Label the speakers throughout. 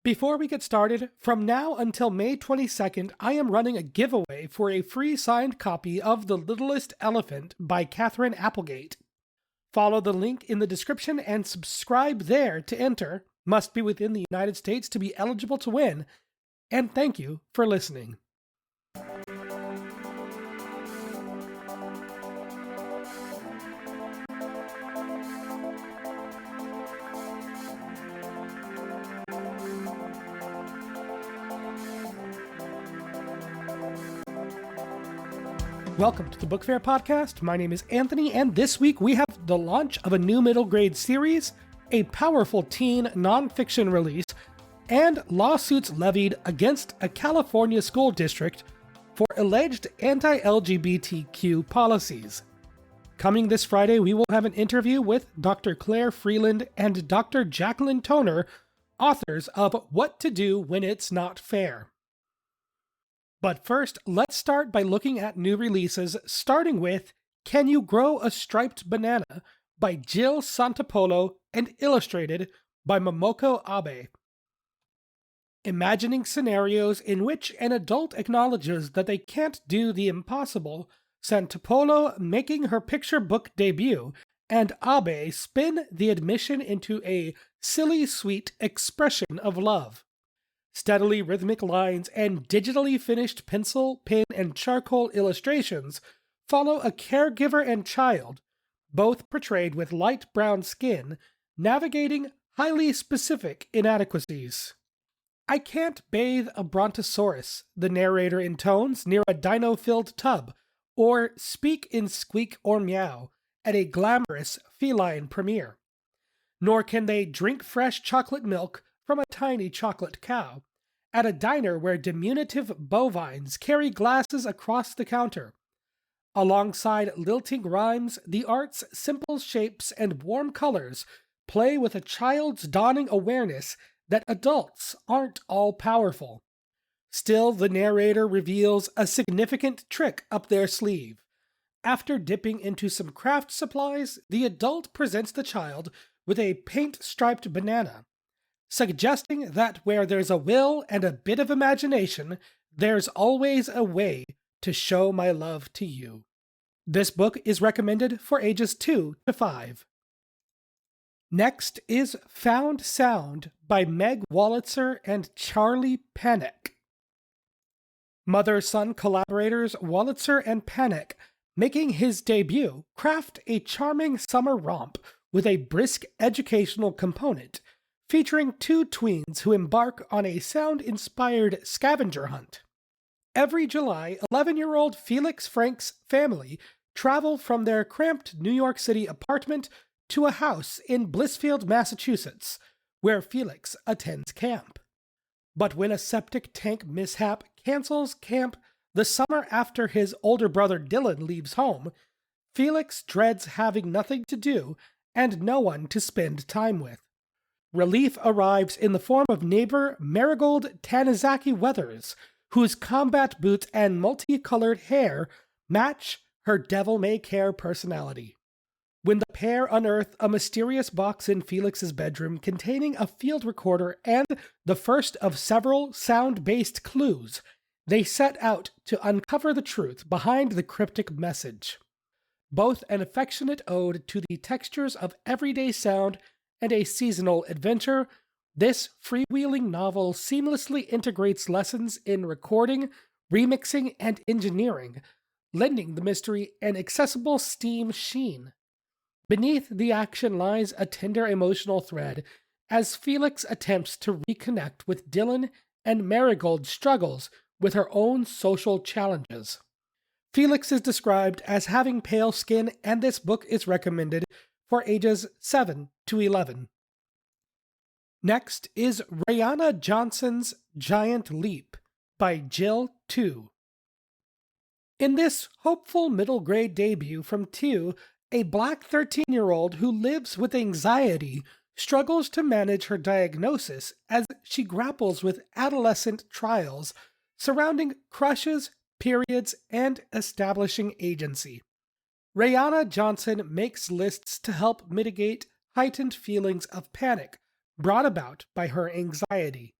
Speaker 1: Before we get started, from now until May 22nd, I am running a giveaway for a free signed copy of The Littlest Elephant by Katherine Applegate. Follow the link in the description and subscribe there to enter. Must be within the United States to be eligible to win. And thank you for listening. Welcome to the Book Faire Podcast. My name is Anthony, and this week we have the launch of a new middle grade series, a powerful teen nonfiction release, and lawsuits levied against a California school district for alleged anti-LGBTQ policies. Coming this Friday, we will have an interview with Dr. Claire Freeland and Dr. Jacqueline Toner, authors of What to Do When It's Not Fair. But first, let's start by looking at new releases, starting with Can You Grow a Striped Banana by Jill Santopolo and illustrated by Momoko Abe. Imagining scenarios in which an adult acknowledges that they can't do the impossible, Santopolo making her picture book debut, and Abe spin the admission into a silly sweet expression of love. Steadily rhythmic lines and digitally finished pencil, pen, and charcoal illustrations follow a caregiver and child, both portrayed with light brown skin, navigating highly specific inadequacies. I can't bathe a brontosaurus, the narrator intones near a dino-filled tub, or speak in squeak or meow at a glamorous feline premiere. Nor can they drink fresh chocolate milk from a tiny chocolate cow, at a diner where diminutive bovines carry glasses across the counter. Alongside lilting rhymes, the art's simple shapes and warm colors play with a child's dawning awareness that adults aren't all-powerful. Still, the narrator reveals a significant trick up their sleeve. After dipping into some craft supplies, the adult presents the child with a paint-striped banana, suggesting that where there's a will and a bit of imagination, there's always a way to show my love to you. This book is recommended for ages 2 to 5. Next is Found Sound by Meg Wolitzer and Charlie Panek. Mother-son collaborators Wolitzer and Panek, making his debut, craft a charming summer romp with a brisk educational component, featuring two tweens who embark on a sound-inspired scavenger hunt. Every July, 11-year-old Felix Frank's family travel from their cramped New York City apartment to a house in Blissfield, Massachusetts, where Felix attends camp. But when a septic tank mishap cancels camp the summer after his older brother Dylan leaves home, Felix dreads having nothing to do and no one to spend time with. Relief arrives in the form of neighbor Marigold Tanizaki Weathers, whose combat boots and multicolored hair match her devil-may-care personality. When the pair unearth a mysterious box in Felix's bedroom containing a field recorder and the first of several sound-based clues, they set out to uncover the truth behind the cryptic message. Both an affectionate ode to the textures of everyday sound and a seasonal adventure, this freewheeling novel seamlessly integrates lessons in recording, remixing, and engineering, lending the mystery an accessible steam sheen. Beneath the action lies a tender emotional thread as Felix attempts to reconnect with Dylan and Marigold struggles with her own social challenges. Felix is described as having pale skin, and this book is recommended for ages 7 to 11. Next is Rihanna Johnson's Giant Leap by Jill Tu. In this hopeful middle grade debut from Tu, a black 13-year-old who lives with anxiety struggles to manage her diagnosis as she grapples with adolescent trials surrounding crushes, periods, and establishing agency. Rihanna Johnson makes lists to help mitigate heightened feelings of panic brought about by her anxiety.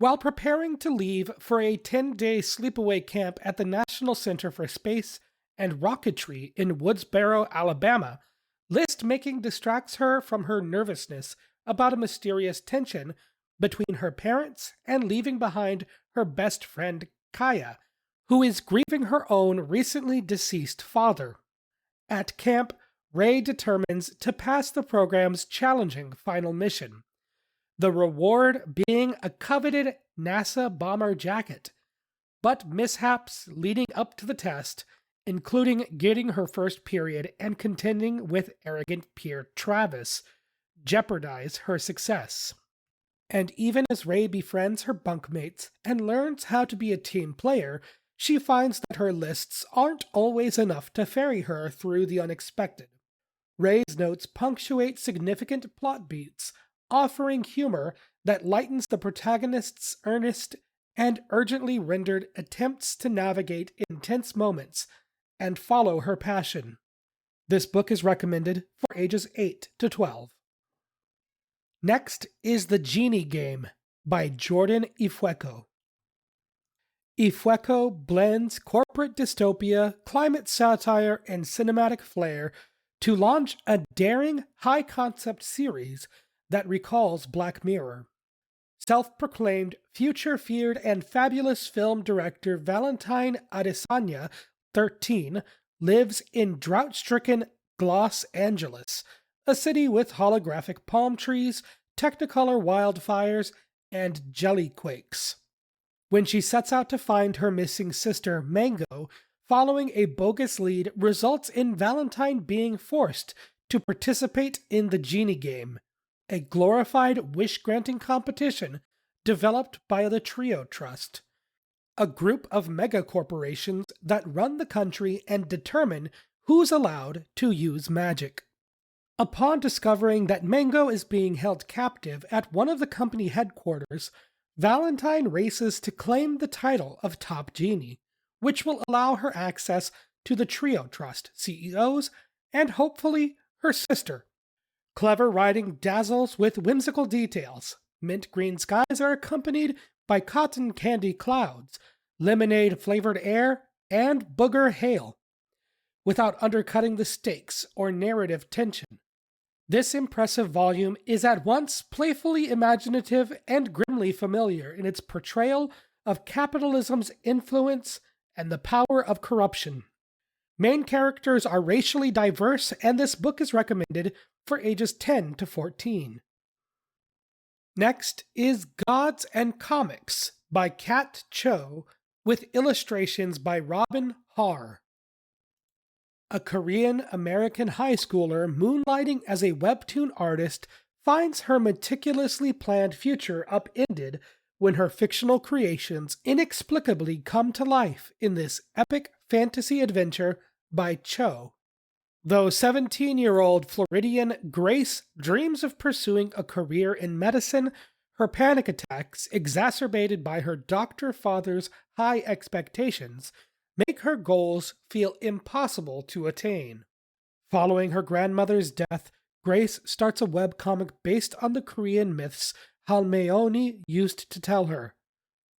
Speaker 1: While preparing to leave for a 10-day sleepaway camp at the National Center for Space and Rocketry in Woodsboro, Alabama, list-making distracts her from her nervousness about a mysterious tension between her parents and leaving behind her best friend, Kaya, who is grieving her own recently deceased father. At camp, Ray determines to pass the program's challenging final mission, the reward being a coveted NASA bomber jacket. But mishaps leading up to the test, including getting her first period and contending with arrogant peer Travis, jeopardize her success. And even as Ray befriends her bunkmates and learns how to be a team player, she finds that her lists aren't always enough to ferry her through the unexpected. Ray's notes punctuate significant plot beats, offering humor that lightens the protagonist's earnest and urgently rendered attempts to navigate intense moments and follow her passion. This book is recommended for ages 8 to 12. Next is The Genie Game by Jordan Ifueko. Ifueko blends corporate dystopia, climate satire, and cinematic flair to launch a daring, high-concept series that recalls Black Mirror. Self-proclaimed future-feared and fabulous film director Valentine Adesanya, 13, lives in drought-stricken Los Angeles, a city with holographic palm trees, technicolor wildfires, and jellyquakes. When she sets out to find her missing sister, Mango, following a bogus lead results in Valentine being forced to participate in the Genie Game, a glorified wish-granting competition developed by the Trio Trust, a group of megacorporations that run the country and determine who's allowed to use magic. Upon discovering that Mango is being held captive at one of the company headquarters, Valentine races to claim the title of Top Genie, which will allow her access to the Trio Trust CEOs and hopefully her sister. Clever writing dazzles with whimsical details. Mint green skies are accompanied by cotton candy clouds, lemonade-flavored air, and booger hail, without undercutting the stakes or narrative tension. This impressive volume is at once playfully imaginative and grimly familiar in its portrayal of capitalism's influence and the power of corruption. Main characters are racially diverse, and this book is recommended for ages 10 to 14. Next is Gods and Comics by Kat Cho, with illustrations by Robin Har. A Korean-American high schooler moonlighting as a webtoon artist finds her meticulously planned future upended when her fictional creations inexplicably come to life in this epic fantasy adventure by Cho. Though 17-year-old Floridian Grace dreams of pursuing a career in medicine, her panic attacks, exacerbated by her doctor father's high expectations, make her goals feel impossible to attain. Following her grandmother's death, Grace starts a webcomic based on the Korean myths Halmeoni used to tell her.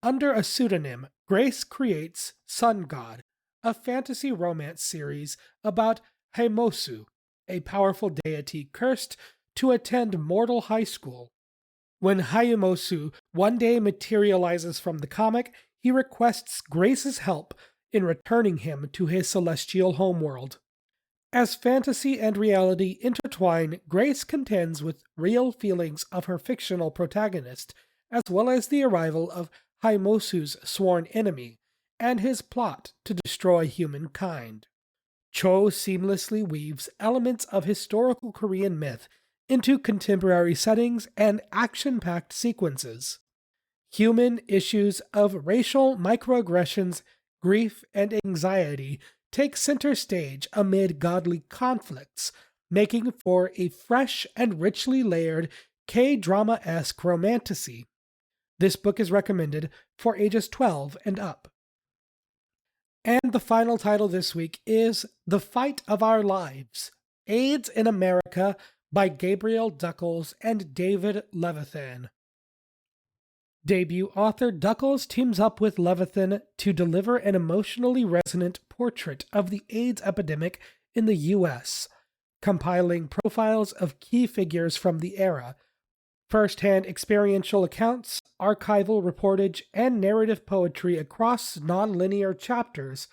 Speaker 1: Under a pseudonym, Grace creates Sun God, a fantasy romance series about Haemosu, a powerful deity cursed to attend mortal high school. When Haemosu one day materializes from the comic, he requests Grace's help in returning him to his celestial homeworld. As fantasy and reality intertwine, Grace contends with real feelings of her fictional protagonist, as well as the arrival of Haemosu's sworn enemy, and his plot to destroy humankind. Cho seamlessly weaves elements of historical Korean myth into contemporary settings and action-packed sequences. Human issues of racial microaggressions, grief, and anxiety take center stage amid godly conflicts, making for a fresh and richly layered K-drama-esque romantasy. This book is recommended for ages 12 and up. And the final title this week is The Fight of Our Lives, AIDS in America by Gabriel Duckles and David Levithan. Debut author Duckles teams up with Levithan to deliver an emotionally resonant portrait of the AIDS epidemic in the U.S., compiling profiles of key figures from the era, first-hand experiential accounts, archival reportage, and narrative poetry across non-linear chapters.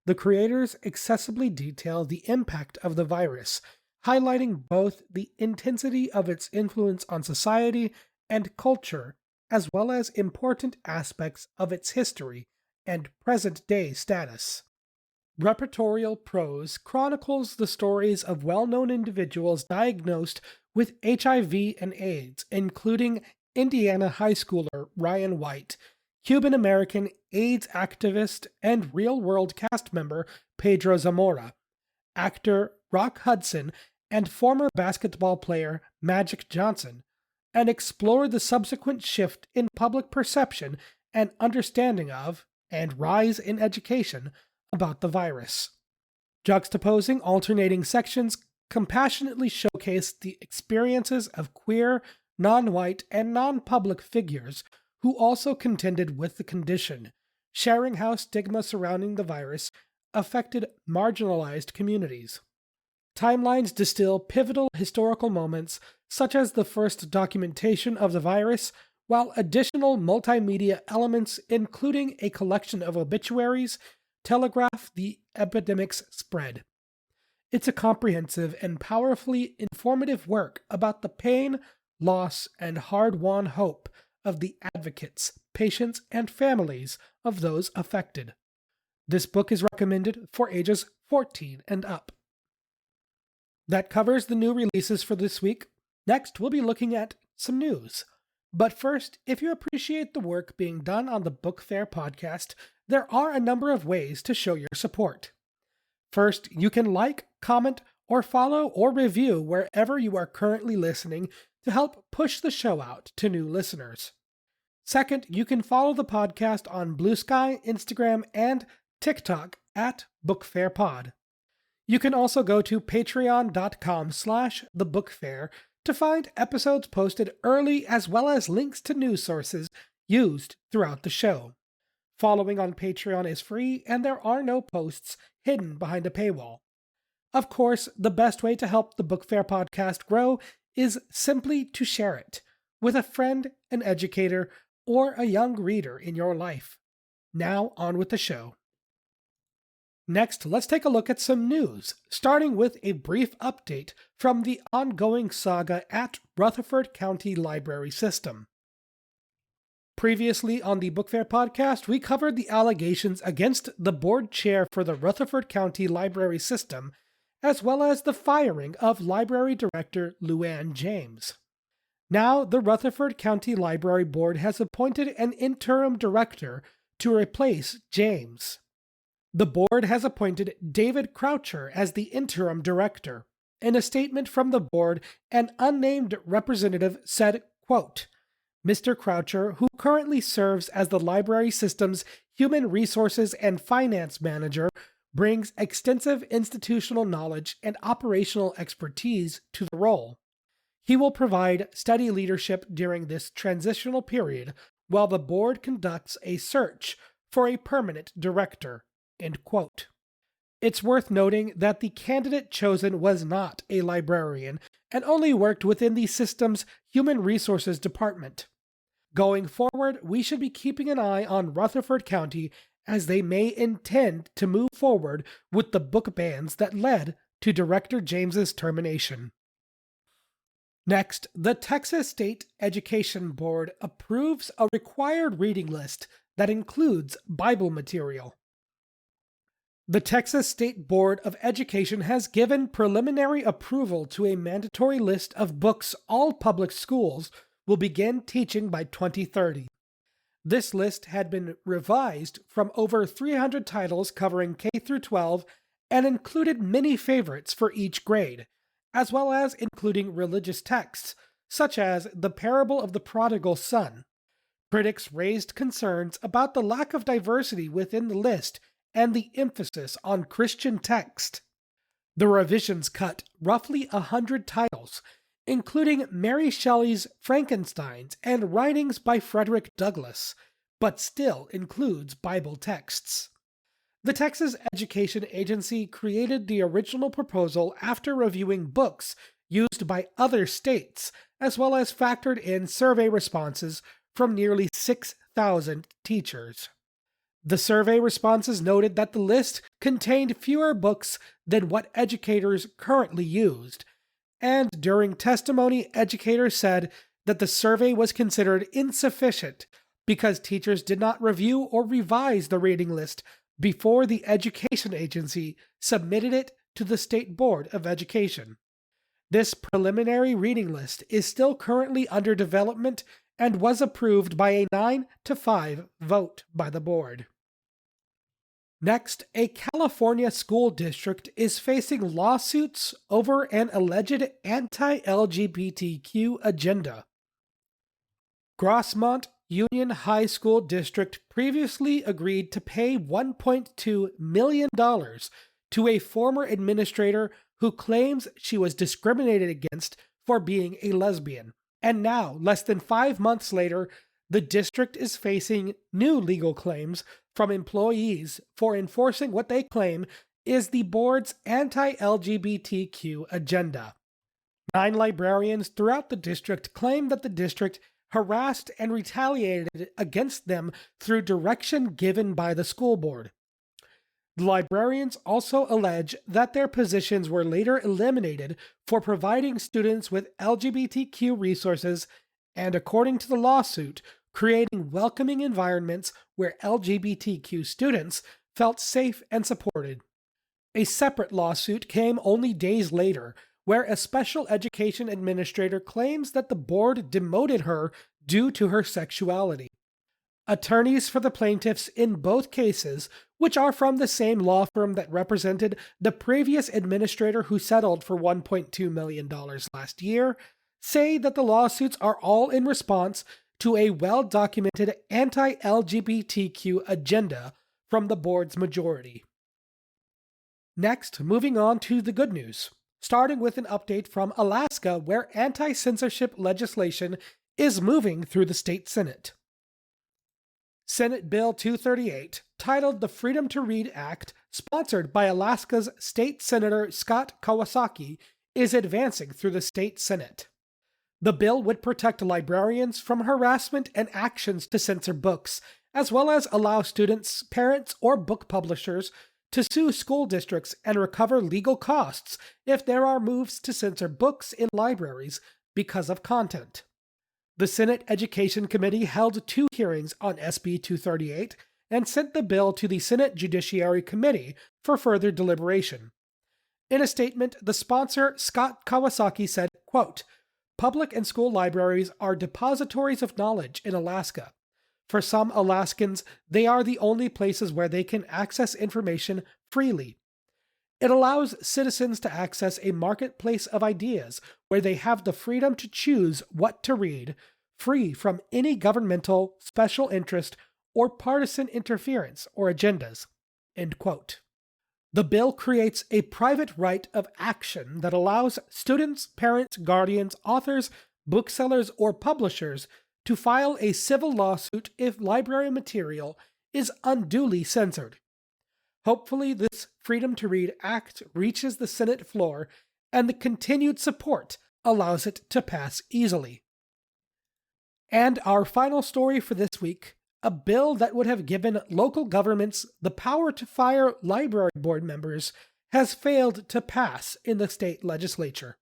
Speaker 1: The creators accessibly detail the impact of the virus, highlighting both the intensity of its influence on society and culture, as well as important aspects of its history and present-day status. Repertorial prose chronicles the stories of well-known individuals diagnosed with HIV and AIDS, including Indiana high schooler Ryan White, Cuban-American AIDS activist and real-world cast member Pedro Zamora, actor Rock Hudson, and former basketball player Magic Johnson, and explore the subsequent shift in public perception and understanding of, and rise in education about the virus. Juxtaposing alternating sections compassionately showcase the experiences of queer, non-white, and non-public figures who also contended with the condition, sharing how stigma surrounding the virus affected marginalized communities. Timelines distill pivotal historical moments, such as the first documentation of the virus, while additional multimedia elements, including a collection of obituaries, telegraph the epidemic's spread. It's a comprehensive and powerfully informative work about the pain, loss, and hard-won hope of the advocates, patients, and families of those affected. This book is recommended for ages 14 and up. That covers the new releases for this week. Next, we'll be looking at some news. But first, if you appreciate the work being done on the Book Faire Podcast, there are a number of ways to show your support. First, you can like, comment, or follow or review wherever you are currently listening to help push the show out to new listeners. Second, you can follow the podcast on Blue Sky, Instagram, and TikTok at Book Faire Pod. You can also go to patreon.com/thebookfair to find episodes posted early as well as links to news sources used throughout the show. Following on Patreon is free, and there are no posts hidden behind a paywall. Of course, the best way to help the Book Faire Podcast grow is simply to share it with a friend, an educator, or a young reader in your life. Now on with the show. Next, let's take a look at some news, starting with a brief update from the ongoing saga at Rutherford County Library System. Previously on the Book Faire Podcast, we covered the allegations against the board chair for the Rutherford County Library System, as well as the firing of Library Director Luann James. Now, the Rutherford County Library Board has appointed an interim director to replace James. The board has appointed David Croucher as the interim director. In a statement from the board, an unnamed representative said, quote, Mr. Croucher, who currently serves as the library system's Human Resources and Finance Manager, brings extensive institutional knowledge and operational expertise to the role. He will provide steady leadership during this transitional period while the board conducts a search for a permanent director. End quote. It's worth noting that the candidate chosen was not a librarian and only worked within the system's Human Resources Department. Going forward, we should be keeping an eye on Rutherford County as they may intend to move forward with the book bans that led to Director James's termination. Next, the Texas State Education Board approves a required reading list that includes Bible material. The Texas State Board of Education has given preliminary approval to a mandatory list of books all public schools will begin teaching by 2030. This list had been revised from over 300 titles covering K-12 and included many favorites for each grade, as well as including religious texts, such as The Parable of the Prodigal Son. Critics raised concerns about the lack of diversity within the list and the emphasis on Christian text. The revisions cut roughly 100 titles, including Mary Shelley's Frankenstein and writings by Frederick Douglass, but still includes Bible texts. The Texas Education Agency created the original proposal after reviewing books used by other states, as well as factored in survey responses from nearly 6,000 teachers. The survey responses noted that the list contained fewer books than what educators currently used, and during testimony, educators said that the survey was considered insufficient because teachers did not review or revise the reading list before the education agency submitted it to the State Board of Education. This preliminary reading list is still currently under development and was approved by a 9-5 vote by the board. Next, a California school district is facing lawsuits over an alleged anti-LGBTQ agenda. Grossmont Union High School District previously agreed to pay $1.2 million to a former administrator who claims she was discriminated against for being a lesbian. And now, less than 5 months later, the district is facing new legal claims from employees for enforcing what they claim is the board's anti-LGBTQ agenda. 9 librarians throughout the district claim that the district harassed and retaliated against them through direction given by the school board. The librarians also allege that their positions were later eliminated for providing students with LGBTQ resources and, according to the lawsuit, creating welcoming environments where LGBTQ students felt safe and supported. A separate lawsuit came only days later, where a special education administrator claims that the board demoted her due to her sexuality. Attorneys for the plaintiffs in both cases, which are from the same law firm that represented the previous administrator who settled for $1.2 million last year, say that the lawsuits are all in response to a well-documented anti-LGBTQ agenda from the board's majority. Next, moving on to the good news, starting with an update from Alaska, where anti-censorship legislation is moving through the state Senate. Senate Bill 238, titled the Freedom to Read Act, sponsored by Alaska's State Senator Scott Kawasaki, is advancing through the state Senate. The bill would protect librarians from harassment and actions to censor books, as well as allow students, parents, or book publishers to sue school districts and recover legal costs if there are moves to censor books in libraries because of content. The Senate Education Committee held 2 hearings on SB 238 and sent the bill to the Senate Judiciary Committee for further deliberation. In a statement, the sponsor, Scott Kawasaki, said, quote, "Public and school libraries are depositories of knowledge in Alaska. For some Alaskans, they are the only places where they can access information freely. It allows citizens to access a marketplace of ideas where they have the freedom to choose what to read, free from any governmental, special interest, or partisan interference or agendas." End quote. The bill creates a private right of action that allows students, parents, guardians, authors, booksellers, or publishers to file a civil lawsuit if library material is unduly censored. Hopefully, this Freedom to Read Act reaches the Senate floor, and the continued support allows it to pass easily. And our final story for this week, a bill that would have given local governments the power to fire library board members has failed to pass in the state legislature.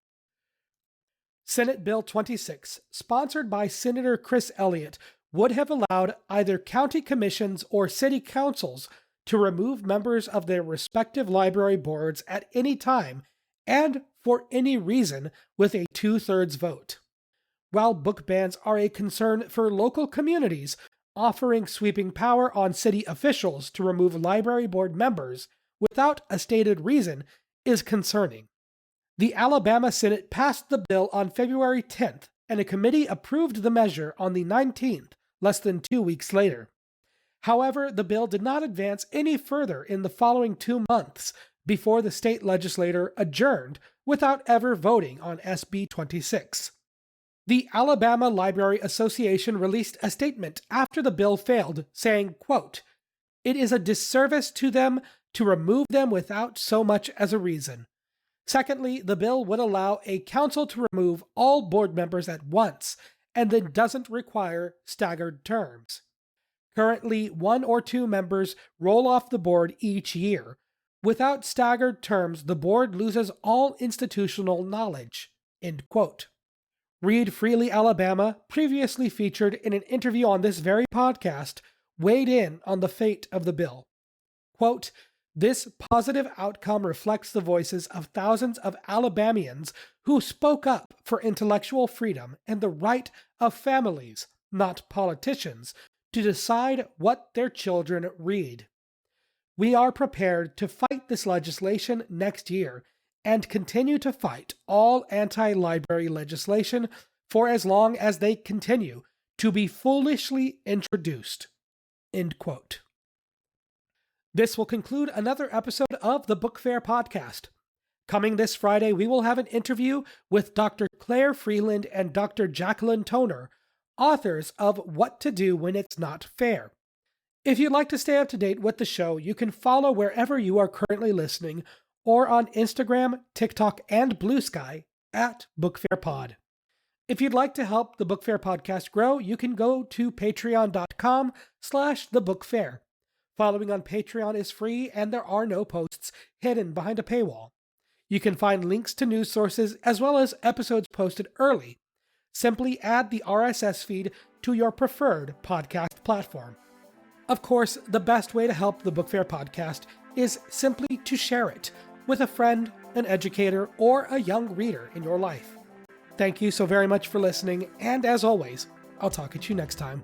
Speaker 1: Senate Bill 26, sponsored by Senator Chris Elliott, would have allowed either county commissions or city councils to remove members of their respective library boards at any time and for any reason with a 2/3 vote. While book bans are a concern for local communities, offering sweeping power on city officials to remove library board members without a stated reason is concerning. The Alabama Senate passed the bill on February 10th, and a committee approved the measure on the 19th, less than 2 weeks later. However, the bill did not advance any further in the following 2 months, before the state legislature adjourned without ever voting on SB 26. The Alabama Library Association released a statement after the bill failed, saying, quote, "It is a disservice to them to remove them without so much as a reason. Secondly, the bill would allow a council to remove all board members at once and then doesn't require staggered terms. Currently, 1 or 2 members roll off the board each year. Without staggered terms, the board loses all institutional knowledge." End quote. Read Freely Alabama, previously featured in an interview on this very podcast, weighed in on the fate of the bill. Quote, "This positive outcome reflects the voices of thousands of Alabamians who spoke up for intellectual freedom and the right of families, not politicians, to decide what their children read. We are prepared to fight this legislation next year and continue to fight all anti-library legislation for as long as they continue to be foolishly introduced." End quote. This will conclude another episode of the Book Faire Podcast. Coming this Friday, we will have an interview with Dr. Claire Freeland and Dr. Jacqueline Toner, authors of What to Do When It's Not Fair. If you'd like to stay up to date with the show, you can follow wherever you are currently listening or on Instagram, TikTok, and Blue Sky at Book Faire Pod. If you'd like to help the Book Faire Podcast grow, you can go to patreon.com/thebookfair. Following on Patreon is free, and there are no posts hidden behind a paywall. You can find links to news sources as well as episodes posted early. Simply add the RSS feed to your preferred podcast platform. Of course, the best way to help the Book Faire Podcast is simply to share it with a friend, an educator, or a young reader in your life. Thank you so very much for listening, and as always, I'll talk at you next time.